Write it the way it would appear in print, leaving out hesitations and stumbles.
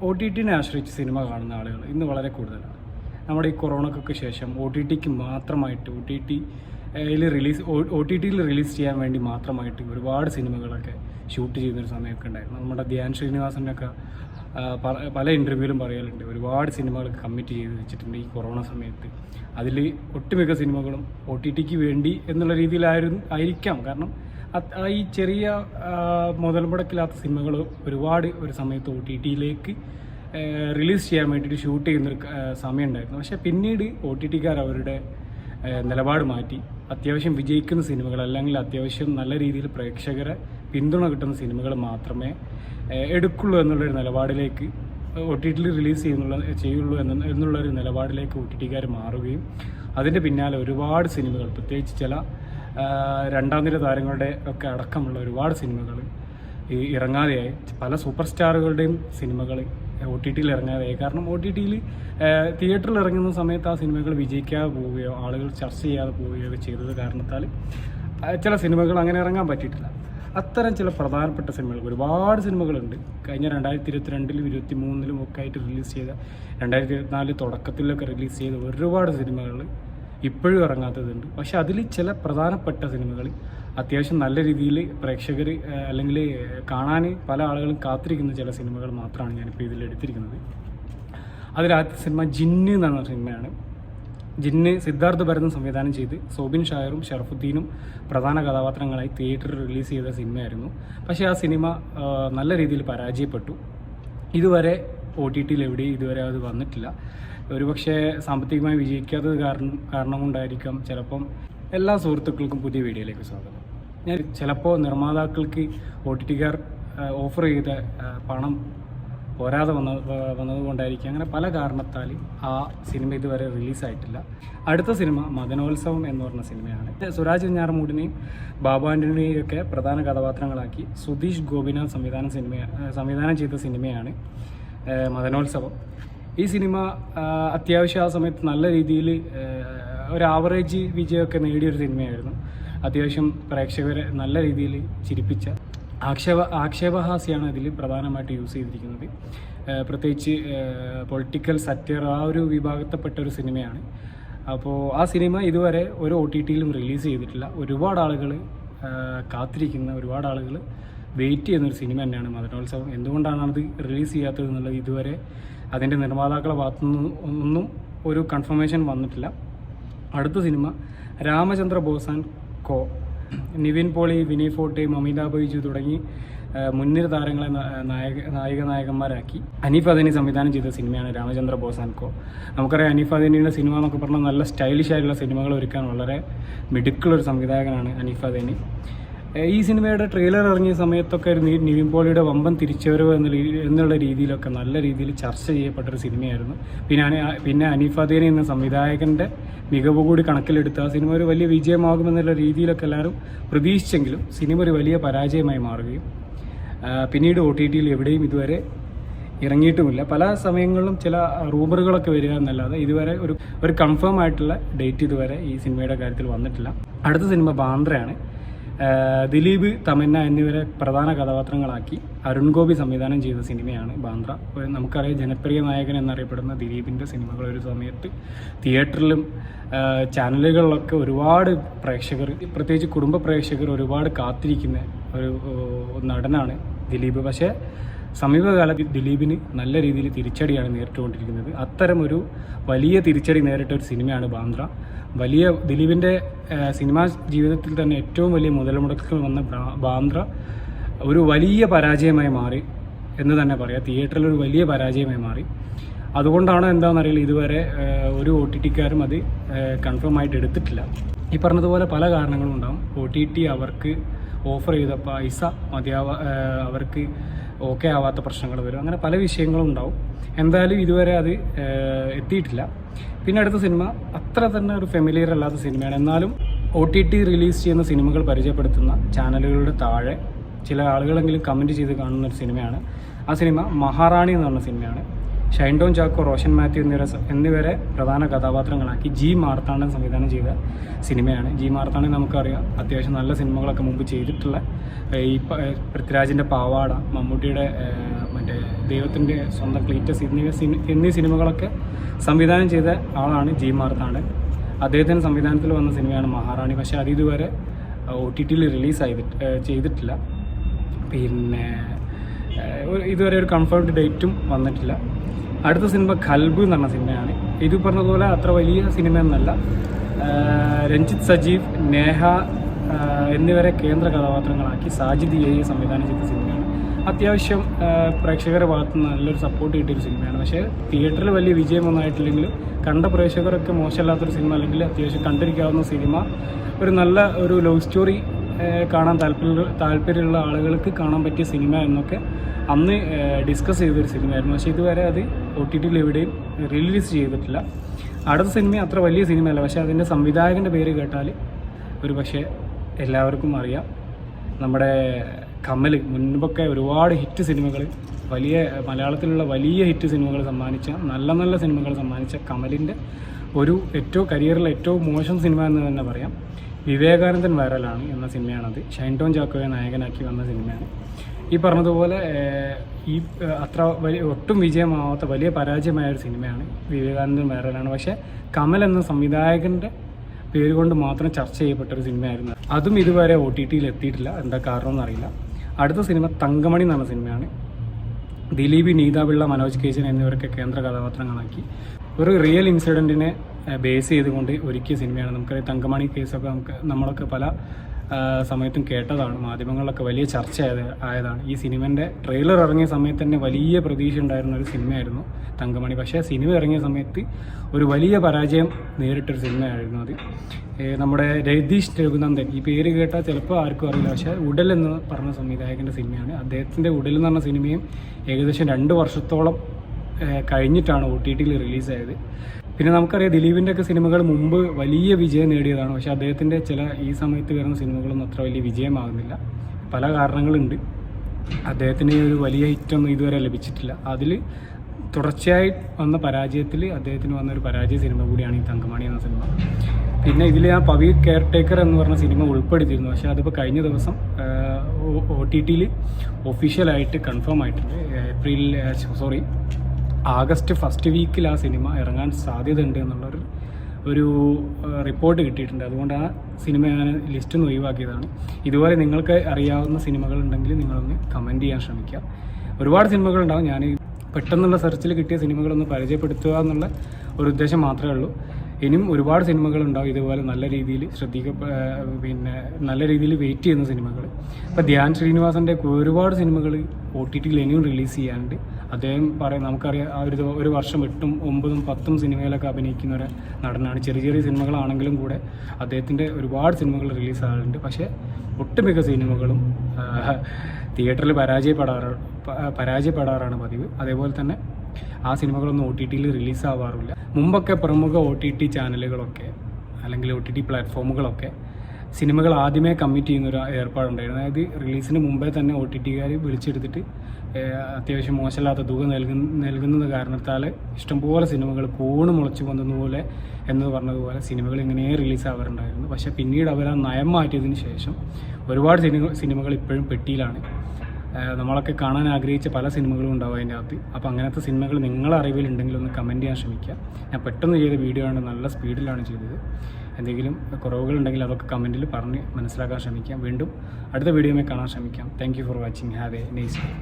OTT ആശ്രയിച്ച് cinema കാണുന്ന ആളുകൾ ഇന്ന് വളരെ കൂടുതലാണ്. നമ്മുടെ ഈ കൊറോണക്കൊക്കെ ശേഷം OTTക്ക് മാത്രമായിട്ട് ഒ ടി ടിയിൽ റിലീസ് ചെയ്യാൻ വേണ്ടി മാത്രമായിട്ട് ഒരുപാട് സിനിമകളൊക്കെ ഷൂട്ട് ചെയ്യുന്നൊരു സമയമൊക്കെ ഉണ്ടായിരുന്നു. നമ്മുടെ ധ്യാൻ ശ്രീനിവാസനൊക്കെ പല ഇൻ്റർവ്യൂവിലും പറയലുണ്ട്, ഒരുപാട് സിനിമകളൊക്കെ കമ്മിറ്റ് ചെയ്ത് വെച്ചിട്ടുണ്ട് ഈ കൊറോണ സമയത്ത്. അതിൽ ഒട്ടുമിക്ക സിനിമകളും OTTക്ക് വേണ്ടി എന്നുള്ള രീതിയിലായിരിക്കാം. കാരണം ഈ ചെറിയ മുതൽ മുടക്കില്ലാത്ത സിനിമകൾ ഒരുപാട് ഒരു സമയത്ത് OTTയിലേക്ക് റിലീസ് ചെയ്യാൻ വേണ്ടിയിട്ട് ഷൂട്ട് ചെയ്യുന്നൊരു സമയം ഉണ്ടായിരുന്നു. പക്ഷേ പിന്നീട് OTTക്കാർ അവരുടെ നിലപാട് മാറ്റി അത്യാവശ്യം വിജയിക്കുന്ന സിനിമകൾ, അല്ലെങ്കിൽ അത്യാവശ്യം നല്ല രീതിയിൽ പ്രേക്ഷകരെ പിന്തുണ കിട്ടുന്ന സിനിമകൾ മാത്രമേ എടുക്കുള്ളൂ എന്നുള്ളൊരു നിലപാടിലേക്ക് OTTയിൽ റിലീസ് ചെയ്യുള്ളൂ എന്നുള്ളൊരു നിലപാടിലേക്ക് OTTക്കാർ മാറുകയും അതിൻ്റെ പിന്നാലെ ഒരുപാട് സിനിമകൾ, പ്രത്യേകിച്ച് ചില രണ്ടാം നിര താരങ്ങളുടെ ഒക്കെ അടക്കമുള്ള ഒരുപാട് സിനിമകൾ ഇറങ്ങാതെയായി. പല സൂപ്പർ സ്റ്റാറുകളുടെയും സിനിമകൾ OTTയിൽ ഇറങ്ങാതെയായി. കാരണം OTTയിൽ തിയേറ്ററിൽ ഇറങ്ങുന്ന സമയത്ത് ആ സിനിമകൾ വിജയിക്കാതെ പോവുകയോ ആളുകൾ ചർച്ച ചെയ്യാതെ പോവുകയോ ഒക്കെ ചെയ്തത് കാരണത്താൽ ചില സിനിമകൾ അങ്ങനെ ഇറങ്ങാൻ പറ്റിയിട്ടില്ല. അത്തരം ചില പ്രധാനപ്പെട്ട സിനിമകൾ, ഒരുപാട് സിനിമകളുണ്ട്. കഴിഞ്ഞ 2022 2023 ഒക്കെ ആയിട്ട് റിലീസ് ചെയ്ത, 2024 തുടക്കത്തിലൊക്കെ റിലീസ് ചെയ്ത ഒരുപാട് സിനിമകൾ ഇപ്പോഴും ഇറങ്ങാത്തതുണ്ട്. പക്ഷെ അതിൽ ചില പ്രധാനപ്പെട്ട സിനിമകൾ അത്യാവശ്യം നല്ല രീതിയിൽ പ്രേക്ഷകർ അല്ലെങ്കിൽ കാണാൻ പല ആളുകളും കാത്തിരിക്കുന്ന ചില സിനിമകൾ മാത്രമാണ് ഞാനിപ്പോൾ ഇതിൽ എടുത്തിരിക്കുന്നത്. അതിലാദ്യത്തെ സിനിമ ജിന്ന് എന്ന് പറഞ്ഞ സിനിമയാണ്. ജിന്ന് സിദ്ധാർത്ഥ് ഭരതൻ സംവിധാനം ചെയ്ത് സോബിൻ ഷായറും ഷറഫുദ്ദീനും പ്രധാന കഥാപാത്രങ്ങളായി തിയേറ്ററിൽ റിലീസ് ചെയ്ത സിനിമയായിരുന്നു. പക്ഷേ ആ സിനിമ നല്ല രീതിയിൽ പരാജയപ്പെട്ടു. ഇതുവരെ OTTയിൽ എവിടെയും ഇതുവരെ അത് വന്നിട്ടില്ല. ഒരുപക്ഷെ സാമ്പത്തികമായി വിജയിക്കാത്തത് കാരണം കൊണ്ടായിരിക്കാം. ചിലപ്പം എല്ലാ സുഹൃത്തുക്കൾക്കും പുതിയ വീഡിയോയിലേക്ക് സ്വാഗതം. ഞാൻ ചിലപ്പോൾ നിർമ്മാതാക്കൾക്ക് OTTക്കാർ ഓഫർ ചെയ്ത പണം പോരാതെ വന്നതുകൊണ്ടായിരിക്കും. അങ്ങനെ പല കാരണത്താൽ ആ സിനിമ ഇതുവരെ റിലീസായിട്ടില്ല. അടുത്ത സിനിമ മദനോത്സവം എന്ന് പറഞ്ഞ സിനിമയാണ്. സുരാജ് വെഞ്ഞാറമൂടിനെയും ബാബു ആൻ്റണിയെയും ഒക്കെ പ്രധാന കഥാപാത്രങ്ങളാക്കി സുധീഷ് ഗോപിനാഥ് സംവിധാനം ചെയ്ത സിനിമയാണ് മദനോത്സവം. ഈ സിനിമ അത്യാവശ്യം ആ സമയത്ത് നല്ല രീതിയിൽ ഒരു ആവറേജ് വിജയമൊക്കെ നേടിയൊരു സിനിമയായിരുന്നു. അത്യാവശ്യം പ്രേക്ഷകരെ നല്ല രീതിയിൽ ചിരിപ്പിച്ച ആക്ഷേപഹാസ്യമാണ് ഇതിൽ പ്രധാനമായിട്ട് യൂസ് ചെയ്തിരിക്കുന്നത്. പ്രത്യേകിച്ച് പൊളിറ്റിക്കൽ സറ്റയർ ആ ഒരു വിഭാഗത്തിൽപ്പെട്ട ഒരു സിനിമയാണ്. അപ്പോൾ ആ സിനിമ ഇതുവരെ ഒരു OTTയിലും റിലീസ് ചെയ്തിട്ടില്ല. ഒരുപാട് ആളുകൾ കാത്തിരിക്കുന്ന, ഒരുപാട് ആളുകൾ വെയിറ്റ് ചെയ്യുന്നൊരു സിനിമ തന്നെയാണ് മദനോത്സവം. എന്തുകൊണ്ടാണ് അത് റിലീസ് ചെയ്യാത്തത് എന്നുള്ളത് ഇതുവരെ അതിൻ്റെ നിർമ്മാതാക്കളുടെ ഭാഗത്തുനിന്നും ഒരു കൺഫർമേഷൻ വന്നിട്ടില്ല. അടുത്ത cinema Ramachandra Boss and Co. Nivin Pauly, Vinay Forrt, Mamitha Baiju തുടങ്ങി മുൻനിര താരങ്ങളെ നായകന്മാരാക്കി അനീഫ് അദനി സംവിധാനം ചെയ്ത സിനിമയാണ് രാമചന്ദ്ര ബോസ് ആൻഡ് കോ. നമുക്കറിയാം, അനീഫ് അദനിയുടെ സിനിമ എന്നൊക്കെ പറഞ്ഞാൽ നല്ല സ്റ്റൈലിഷ് ആയിട്ടുള്ള സിനിമകൾ ഒരുക്കാൻ വളരെ മിടുക്കുള്ളൊരു സംവിധായകനാണ് അനീഫ് അദനി. ഈ സിനിമയുടെ ട്രെയിലർ ഇറങ്ങിയ സമയത്തൊക്കെ നിവിൻ പോളിയുടെ വമ്പൻ തിരിച്ചുവരവ് എന്നുള്ള രീതിയിലൊക്കെ നല്ല രീതിയിൽ ചർച്ച ചെയ്യപ്പെട്ടൊരു സിനിമയായിരുന്നു. പിന്നെ അനീഫ് അദനി എന്ന സംവിധായകൻ്റെ മികവ് കൂടി കണക്കിലെടുത്ത് ആ സിനിമ ഒരു വലിയ വിജയമാകുമെന്നുള്ള രീതിയിലൊക്കെ എല്ലാവരും പ്രതീക്ഷിച്ചെങ്കിലും സിനിമ ഒരു വലിയ പരാജയമായി മാറുകയും പിന്നീട് OTTയിൽ എവിടെയും ഇതുവരെ ഇറങ്ങിയിട്ടുമില്ല. പല സമയങ്ങളിലും ചില റൂമറുകളൊക്കെ വരിക എന്നല്ലാതെ ഇതുവരെ ഒരു കൺഫേം ആയിട്ടുള്ള ഡേറ്റ് ഇതുവരെ ഈ സിനിമയുടെ കാര്യത്തിൽ വന്നിട്ടില്ല. അടുത്ത സിനിമ ബാന്ദ്രയാണ്. ദിലീപ്, തമന്ന എന്നിവരെ പ്രധാന കഥാപാത്രങ്ങളാക്കി അരുൺ ഗോപി സംവിധാനം ചെയ്ത സിനിമയാണ് ബാന്ദ്ര. നമുക്കറിയാം, ജനപ്രിയ നായകൻ എന്നറിയപ്പെടുന്ന ദിലീപിൻ്റെ സിനിമകൾ ഒരു സമയത്ത് തിയേറ്ററിലും ചാനലുകളിലൊക്കെ ഒരുപാട് പ്രേക്ഷകർ, പ്രത്യേകിച്ച് കുടുംബ പ്രേക്ഷകർ ഒരുപാട് കാത്തിരിക്കുന്ന ഒരു നടനാണ് ദിലീപ്. പക്ഷേ സമീപകാലത്ത് ദിലീപിന് നല്ല രീതിയിൽ തിരിച്ചടിയാണ് നേരിട്ടുകൊണ്ടിരിക്കുന്നത്. അത്തരം ഒരു വലിയ തിരിച്ചടി നേരിട്ട ഒരു സിനിമയാണ് ബാന്ദ്ര. ദിലീപിൻ്റെ സിനിമാ ജീവിതത്തിൽ തന്നെ ഏറ്റവും വലിയ മുതൽ മുടക്കുകൾ വന്ന ബാന്ദ്ര ഒരു വലിയ പരാജയമായി മാറി എന്ന് തന്നെ പറയാം. തിയേറ്ററിൽ ഒരു വലിയ പരാജയമായി മാറി. അതുകൊണ്ടാണോ എന്താണെന്നറിയില്ല, ഇതുവരെ ഒരു OTTക്കാരും അത് കൺഫേം ആയിട്ട് എടുത്തിട്ടില്ല. ഈ പറഞ്ഞതുപോലെ പല കാരണങ്ങളും ഉണ്ടാകും. OTT അവർക്ക് ഓഫർ ചെയ്ത പൈസ അവർക്ക് ഓക്കെ ആവാത്ത പ്രശ്നങ്ങൾ വരും. അങ്ങനെ പല വിഷയങ്ങളും ഉണ്ടാവും. എന്തായാലും ഇതുവരെ അത് എത്തിയിട്ടില്ല. പിന്നെ അടുത്ത സിനിമ അത്ര തന്നെ ഒരു ഫെമിലിയർ അല്ലാത്ത സിനിമയാണ്. എന്നാലും OTT റിലീസ് ചെയ്യുന്ന സിനിമകൾ പരിചയപ്പെടുത്തുന്ന ചാനലുകളുടെ താഴെ ചില ആളുകളെങ്കിലും കമൻറ്റ് ചെയ്ത് കാണുന്ന ഒരു സിനിമയാണ്. ആ സിനിമ മഹാറാണി എന്ന് പറഞ്ഞ സിനിമയാണ്. ഷൈൻ ടോം ചാക്കോ, റോഷൻ മാത്യു എന്നിവരെ പ്രധാന കഥാപാത്രങ്ങളാക്കി ജി മാർത്താണ്ഡൻ സംവിധാനം ചെയ്ത സിനിമയാണ്. ജി മാർത്താണ്ഡൻ നമുക്കറിയാം, അത്യാവശ്യം നല്ല സിനിമകളൊക്കെ മുമ്പ് ചെയ്തിട്ടുള്ള ഈ പൃഥ്വിരാജിൻ്റെ പാവാട, മമ്മൂട്ടിയുടെ മറ്റേ ദൈവത്തിൻ്റെ സ്വന്തം ക്ലീറ്റസ് എന്നീ സിനിമകളൊക്കെ സംവിധാനം ചെയ്ത ആളാണ് ജി മാർത്താണ്ഡൻ. അദ്ദേഹത്തിൻ്റെ സംവിധാനത്തിൽ വന്ന സിനിമയാണ് മഹാറാണി. പക്ഷേ അത് ഇതുവരെ OTT-യിൽ റിലീസ് ചെയ്തിട്ടില്ല. പിന്നെ ഇതുവരെ ഒരു കൺഫേംഡ് ഡേറ്റും വന്നിട്ടില്ല. അടുത്ത സിനിമ ഖൽബ് എന്ന് പറഞ്ഞ സിനിമയാണ്. ഇത് പറഞ്ഞതുപോലെ അത്ര വലിയ സിനിമയൊന്നല്ല. രഞ്ജിത്ത് സജീവ്, നേഹ എന്നിവരെ കേന്ദ്ര കഥാപാത്രങ്ങളാക്കി സാജിദ് സംവിധാനം ചെയ്ത സിനിമയാണ്. അത്യാവശ്യം പ്രേക്ഷകരുടെ ഭാഗത്ത് നിന്ന് നല്ലൊരു സപ്പോർട്ട് കിട്ടിയൊരു സിനിമയാണ്. പക്ഷേ തിയേറ്ററിൽ വലിയ വിജയമൊന്നും ആയിട്ടില്ലെങ്കിലും കണ്ട പ്രേക്ഷകരൊക്കെ മോശമല്ലാത്തൊരു സിനിമ, അല്ലെങ്കിൽ അത്യാവശ്യം കണ്ടിരിക്കാവുന്ന സിനിമ, ഒരു നല്ല ഒരു ലവ് സ്റ്റോറി കാണാൻ താല്പര്യമുള്ള ആളുകൾക്ക് കാണാൻ പറ്റിയ സിനിമ എന്നൊക്കെ അന്ന് ഡിസ്കസ് ചെയ്തൊരു സിനിമയായിരുന്നു. പക്ഷേ ഇതുവരെ അത് OTT-യിൽ എവിടെയും റിലീസ് ചെയ്തിട്ടില്ല. അടുത്ത സിനിമ അത്ര വലിയ സിനിമയല്ല, പക്ഷേ അതിൻ്റെ സംവിധായകൻ്റെ പേര് കേട്ടാൽ ഒരു പക്ഷേ എല്ലാവർക്കും അറിയാം. നമ്മുടെ കമൽ മുൻപൊക്കെ ഒരുപാട് ഹിറ്റ് സിനിമകൾ, മലയാളത്തിലുള്ള വലിയ ഹിറ്റ് സിനിമകൾ സമ്മാനിച്ച, നല്ല നല്ല സിനിമകൾ സമ്മാനിച്ച കമലിൻ്റെ കരിയറിലെ ഏറ്റവും മോശം സിനിമ എന്ന് തന്നെ പറയാം. വിവേകാനന്ദൻ വൈറലാണ് എന്ന സിനിമയാണത്. ഷൈൻ ടോം ചാക്കോയെ നായകനാക്കി വന്ന സിനിമയാണ്. ഈ പറഞ്ഞതുപോലെ ഒട്ടും വിജയമാവാത്ത വലിയ പരാജയമായ ഒരു സിനിമയാണ് വിവേകാനന്ദൻ വൈറലാണ്. പക്ഷേ കമൽ എന്ന സംവിധായകൻ്റെ പേര് കൊണ്ട് മാത്രം ചർച്ച ചെയ്യപ്പെട്ടൊരു സിനിമയായിരുന്നു. അതും ഇതുവരെ OTT-യിൽ എത്തിയിട്ടില്ല. എന്താ കാരണമെന്ന് അറിയില്ല. അടുത്ത സിനിമ തങ്കമണി എന്ന് പറഞ്ഞ സിനിമയാണ്. ദിലീപ്, നീത പിള്ള, മനോജ് കേശൻ എന്നിവരൊക്കെ കേന്ദ്ര കഥാപാത്രങ്ങളാക്കി ഒരു റിയൽ ഇൻസിഡൻറ്റിനെ ബേസ് ചെയ്തുകൊണ്ട് ഒരുക്കിയ സിനിമയാണ്. നമുക്കറിയാം തങ്കമണി കേസൊക്കെ നമ്മളൊക്കെ പല സമയത്തും കേട്ടതാണ്, മാധ്യമങ്ങളിലൊക്കെ വലിയ ചർച്ച ആയതാണ്. ഈ സിനിമേൻ്റെ ട്രെയിലർ ഇറങ്ങിയ സമയത്ത് തന്നെ വലിയ പ്രതീക്ഷ ഉണ്ടായിരുന്ന ഒരു സിനിമയായിരുന്നു തങ്കമണി. പക്ഷേ സിനിമ ഇറങ്ങിയ സമയത്ത് ഒരു വലിയ പരാജയം നേരിട്ടൊരു സിനിമയായിരുന്നു അത്. നമ്മുടെ രതീഷ് രഘുനന്ദൻ, ഈ പേര് കേട്ടാൽ ചിലപ്പോൾ ആർക്കും അറിയില്ല, പക്ഷേ ഉടൽ എന്ന് പറഞ്ഞ സംവിധായകൻ്റെ സിനിമയാണ്. അദ്ദേഹത്തിൻ്റെ ഉടൽ എന്ന് പറഞ്ഞ സിനിമയും ഏകദേശം 2 വർഷത്തോളം കഴിഞ്ഞിട്ടാണ് OTT-യിൽ റിലീസായത്. പിന്നെ നമുക്കറിയാം ദിലീപിൻ്റെ ഒക്കെ സിനിമകൾ മുമ്പ് വലിയ വിജയം നേടിയതാണ്. പക്ഷേ അദ്ദേഹത്തിൻ്റെ ഈ സമയത്ത് വരുന്ന സിനിമകളൊന്നും അത്ര വലിയ വിജയമാകുന്നില്ല. പല കാരണങ്ങളുണ്ട്. അദ്ദേഹത്തിന് ഒരു വലിയ ഹിറ്റൊന്നും ഇതുവരെ ലഭിച്ചിട്ടില്ല. അതിൽ തുടർച്ചയായി വന്ന പരാജയത്തിൽ അദ്ദേഹത്തിന് വന്നൊരു പരാജയ സിനിമ കൂടിയാണ് ഈ തങ്കമണി എന്ന സിനിമ. പിന്നെ ഇതിൽ ഞാൻ പവി കെയർടേക്കർ എന്ന് പറഞ്ഞ സിനിമ ഉൾപ്പെടുത്തിയിരുന്നു. പക്ഷേ അതിപ്പോൾ കഴിഞ്ഞ ദിവസം OTT-യിൽ ഒഫീഷ്യലായിട്ട് കൺഫേം ആയിട്ടുണ്ട്. ആഗസ്റ്റ് ഫസ്റ്റ് വീക്കിൽ ആ സിനിമ ഇറങ്ങാൻ സാധ്യതയുണ്ട് എന്നുള്ളൊരു റിപ്പോർട്ട് കിട്ടിയിട്ടുണ്ട്. അതുകൊണ്ട് ആ സിനിമ ഞാൻ ലിസ്റ്റിൽ നിന്ന് ഒഴിവാക്കിയതാണ്. ഇതുപോലെ നിങ്ങൾക്ക് അറിയാവുന്ന സിനിമകളുണ്ടെങ്കിൽ നിങ്ങളൊന്ന് കമൻറ്റ് ചെയ്യാൻ ശ്രമിക്കുക. ഒരുപാട് സിനിമകളുണ്ടാവും. ഞാൻ പെട്ടെന്നുള്ള സെർച്ചിൽ കിട്ടിയ സിനിമകളൊന്ന് പരിചയപ്പെടുത്തുക എന്നുള്ള ഒരു ഉദ്ദേശം മാത്രമേ ഉള്ളൂ. ഇനിയും ഒരുപാട് സിനിമകളുണ്ടാവും ഇതുപോലെ നല്ല രീതിയിൽ നല്ല രീതിയിൽ വെയിറ്റ് ചെയ്യുന്ന സിനിമകൾ. ഇപ്പോൾ ധ്യാൻ ശ്രീനിവാസൻ്റെ ഒരുപാട് സിനിമകൾ OTT-യിൽ ഇനിയും റിലീസ് ചെയ്യാനുണ്ട്. അദ്ദേഹം നമുക്കറിയാം ഒരു വർഷം 8, 9, 10 സിനിമയിലൊക്കെ അഭിനയിക്കുന്ന ഒരു നടനാണ്. ചെറിയ സിനിമകളാണെങ്കിലും കൂടെ അദ്ദേഹത്തിൻ്റെ ഒരുപാട് സിനിമകൾ റിലീസാകുന്നുണ്ട്. പക്ഷേ ഒട്ടുമിക്ക സിനിമകളും തിയേറ്ററിൽ പരാജയപ്പെടാറാണ് പതിവ്. അതേപോലെ തന്നെ ആ സിനിമകളൊന്നും OTT-യിൽ റിലീസാവാറില്ല. മുമ്പൊക്കെ പ്രമുഖ OTT ചാനലുകളൊക്കെ അല്ലെങ്കിൽ OTT പ്ലാറ്റ്ഫോമുകളൊക്കെ സിനിമകൾ ആദ്യമേ കമ്മിറ്റ് ചെയ്യുന്നൊരു ഏർപ്പാടുണ്ടായിരുന്നു. അതായത് റിലീസിന് മുമ്പേ തന്നെ OTT-കാർ വിളിച്ചെടുത്തിട്ട് അത്യാവശ്യം മോശമില്ലാത്ത തുക നൽകുന്നത് കാരണത്താൽ ഇഷ്ടംപോലെ സിനിമകൾ കൂണ് മുളച്ച് വന്നതുപോലെ എന്ന് പറഞ്ഞതുപോലെ സിനിമകൾ ഇങ്ങനെ റിലീസാവാറുണ്ടായിരുന്നു. പക്ഷേ പിന്നീട് അവർ ആ നയം മാറ്റിയതിന് ശേഷം ഒരുപാട് സിനിമകൾ ഇപ്പോഴും പെട്ടിയിലാണ്. നമ്മളൊക്കെ കാണാൻ ആഗ്രഹിച്ച പല സിനിമകളും ഉണ്ടാവും അതിൻ്റെ അകത്ത്. അപ്പോൾ അങ്ങനത്തെ സിനിമകൾ നിങ്ങളുടെ അറിവിലുണ്ടെങ്കിൽ ഒന്ന് കമൻറ്റ് ചെയ്യാൻ ശ്രമിക്കുക. ഞാൻ പെട്ടെന്ന് ചെയ്ത വീഡിയോ ആണ്, നല്ല സ്പീഡിലാണ് ചെയ്തത്. എന്തെങ്കിലും കുറവുകളുണ്ടെങ്കിൽ അതൊക്കെ കമൻറ്റിൽ പറഞ്ഞ് മനസ്സിലാക്കാൻ ശ്രമിക്കാം. വീണ്ടും അടുത്ത വീഡിയോയിൽ കാണാൻ ശ്രമിക്കാം. Thank you for watching. Have A nice day.